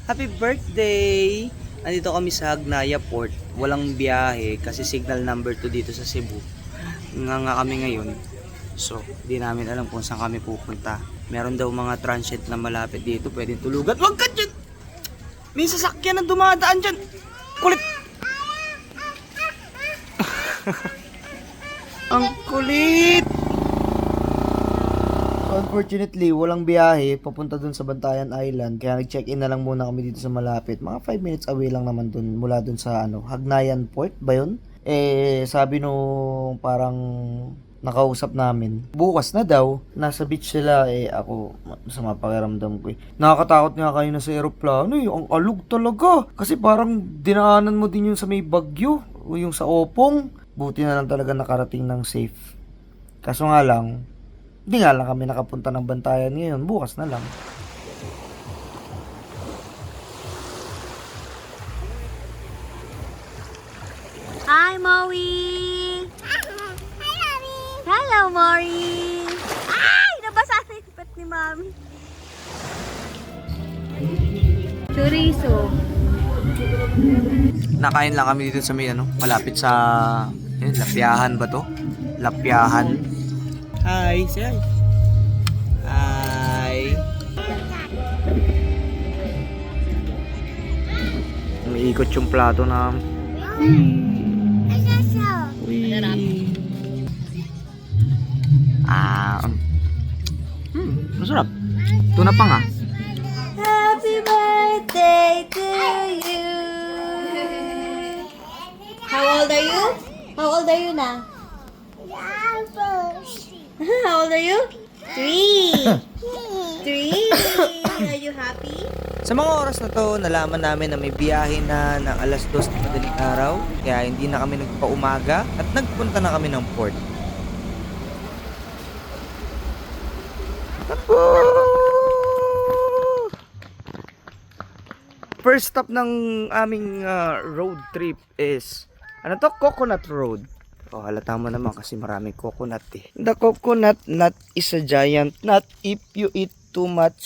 Happy birthday! Nandito kami sa Agnaya Port. Walang biyahe kasi signal number 2 dito sa Cebu. Nga kami ngayon. So, di namin alam kung saan kami pupunta. Meron daw mga transit na malapit dito. Pwedeng tulugan. Wag ka dyan! May sasakyan na dumadaan dyan. Kulit! Ang kulit! Unfortunately, walang biyahe papunta dun sa Bantayan Island. Kaya nag-check-in na lang muna kami dito sa malapit. Mga 5 minutes away lang naman dun, mula dun sa Hagnayan Port ba yun? Sabi nung parang nakausap namin, bukas na daw, nasa beach sila. Ako, masama pakiramdam ko Nakakatakot nga kayo na sa aeroplano ang alog talaga. Kasi parang dinaanan mo din yung sa may Bagyo, o yung sa Opong. Buti na lang talaga nakarating ng safe. Kaso nga lang, hindi nga lang kami nakapunta ng Bantayan ngayon. Bukas na lang. Hi, Maui! Hello, Maury! Ay! Nabasa na yung pet ni Mami. Chorizo. Nakain lang kami dito sa may malapit sa Lapyahan ba to? Lapyahan. Hi, say hi. Hi. Umiikot yung plato na. Uy. Masarap. Tuna pa nga. Happy birthday to you! How old are you? How old are you now? How old are you? 3. 3. Are you happy? Sa mga oras na to, nalaman namin na may biyahe na ng alas 2 na madaling araw. Kaya hindi na kami nagpaumaga at nagpunta na kami ng port. First stop ng aming road trip is Coconut Road. Halata mo naman kasi maraming coconut The coconut nut is a giant nut. If you eat too much,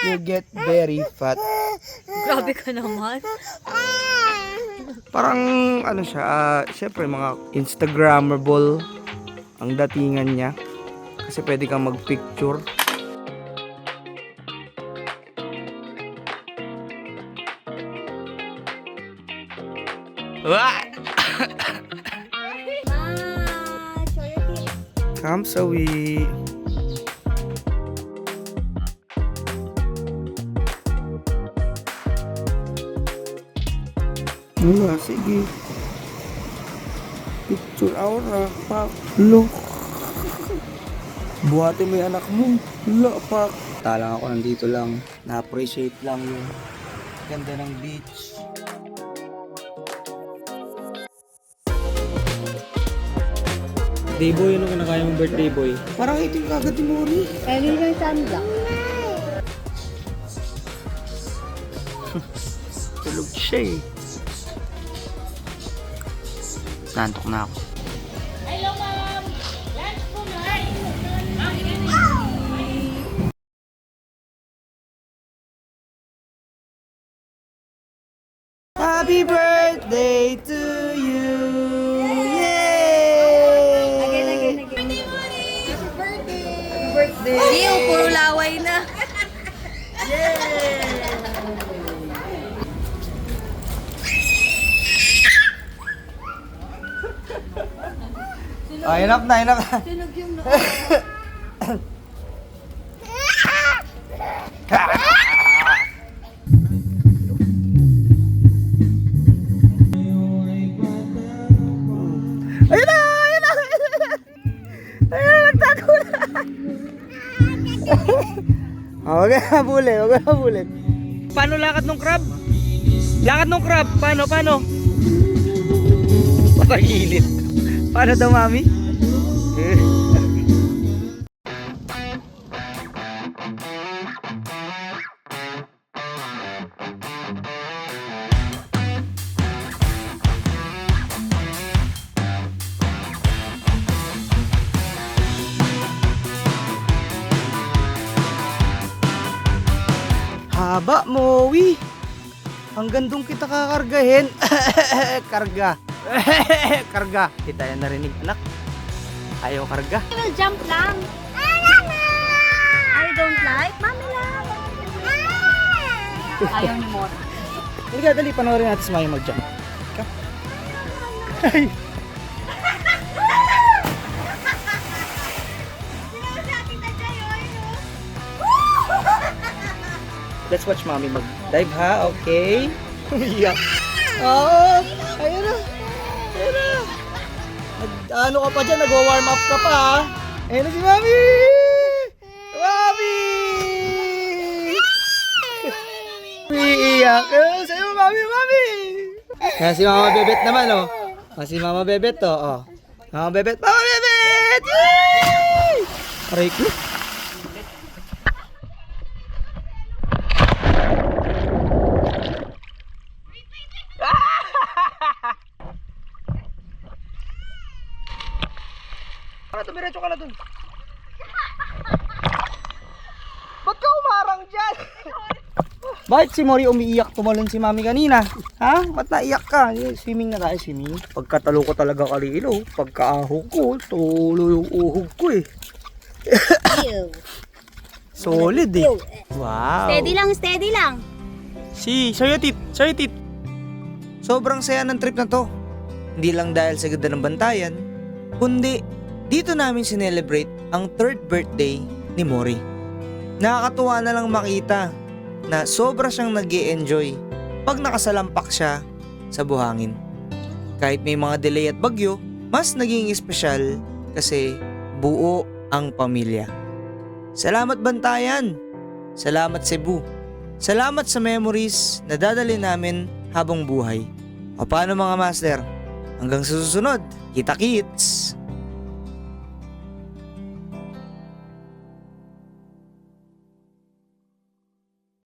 you get very fat. Grabe ka naman. Parang siya, syempre mga Instagrammable ang datingan niya. Kasi pwede kang magpicture. Kamsawi. Sige. Picture aura, pak. Look. Buhati mo yung anak mo. Look, pak. Talang ako nandito lang. Na-appreciate lang yung ganda ng beach. Day boy, ano kinakaya mong birthday boy? Parang itim kagad ni Mori. Kaya yung sunblock. Tulog siya Nantok na ako. Hello, ma'am! Lunch po, ma'am! Happy birthday to you! Again. Happy birthday! Ew, puro laway na. Enough na. Sunog yung Ayun na! Nagtago na! Huwag ka habulin. Paano lakad ng crab? Paano? Patagilid. Paano daw, mami? Haba, Mowi. Hanggang doon kita kakargahin. Karga. Karga. Kita yan narinig, anak. Ayaw karga. I will jump lang. I don't like. Mami lang. Ayaw ni Mora. Halika, dali. Panoorin natin si Mami mag-jump. Ka. Ay. Let's watch Mami mag-dive, ha? Okay? Yeah. Oh, ayun na. Ayun na. Ano ka pa dyan? Nag-warm up ka pa, ha? Ayun na si Mami! Mami! Umiiyak. Sa'yo, Mami, Mami! Yan si Mama Bebet naman, oh. Si Mama Bebet, to, oh. Mama Bebet! Mama Bebet! Yay! Aray ko. Dumiretso ka na dun. Ba't ka umarang dyan? Bakit si Mori umiiyak tumalon si Mami kanina? Ha? Ba't naiyak ka? Swimming na tayo, swimming. Pagkatalo ko talaga kalilo. Pagkaahog ko, tulo yung uhog ko eh. Solid eh. Wow. Steady lang. Sa'yo tit. Sobrang saya ng trip na to. Hindi lang dahil sa ganda ng bantayan, kundi dito namin sinelebrate ang 3rd birthday ni Mori. Nakakatuwa na lang makita na sobra siyang nag-e-enjoy pag nakasalampak siya sa buhangin. Kahit may mga delay at bagyo, mas naging espesyal kasi buo ang pamilya. Salamat bantayan! Salamat Cebu! Salamat sa memories na dadali namin habang buhay. O paano mga master? Hanggang sa susunod, kita-kits!